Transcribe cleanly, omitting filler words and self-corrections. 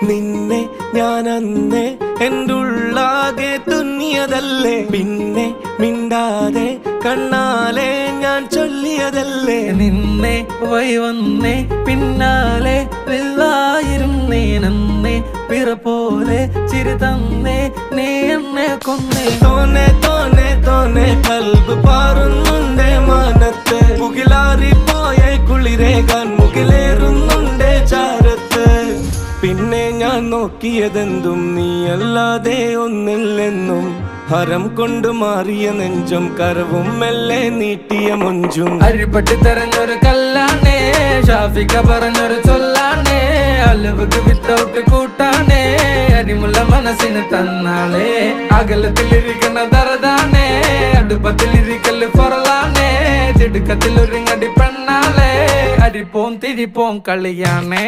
നിന്നെ ഞാൻ അന്നേ എൻ്റെ ഉള്ളാകെ തുന്നിയതല്ലേ, പിന്നെ മിണ്ടാതെ കണ്ണാലെ ഞാൻ ചൊല്ലിയതല്ലേ. നിന്നെ വന്നേ പിന്നാലെ വെള്ളായിരുന്നേ നന്നേ പിറ പോലെ ചിരി തന്നേ നീ എന്നെ കൊന്നേ. തോനെ തോനെ തോനെ കൽബ് പാറുന്നുണ്ടേ മാനത്ത്, മുകിലാറിപ്പോയ കുളിരേകാൻ മുകിലേറുന്നുണ്ടേ ചാരത്ത്. പിന്നെ ഞാൻ നോക്കിയതെന്തും നീയല്ലാതെ ഒന്നില്ലെന്നും, ഹരം കൊണ്ട് മാറിയ നെഞ്ചും കരവും മെല്ലെ നീട്ടിയ മൊഞ്ചും. അരിപ്പട്ടി തെരഞ്ഞൊരു കല്ലാണേ, ഷാഫിക്ക പറഞ്ഞൊരു ചൊല്ലാണേ, അലവുക്ക് വിത്തൗട്ട് കൂട്ടാണേ, അരിമുള്ള മനസ്സിന് തന്നാളേ. അകലത്തിലിരിക്കണ ദറദാണേ, അടുപ്പത്തിലിരിക്കല് പൊറലാണേ, ചെടുക്കത്തിലൊരുങ്ങടി പെണ്ണാളേ, അരിപ്പോം തിരിപ്പോം കളിയാണേ.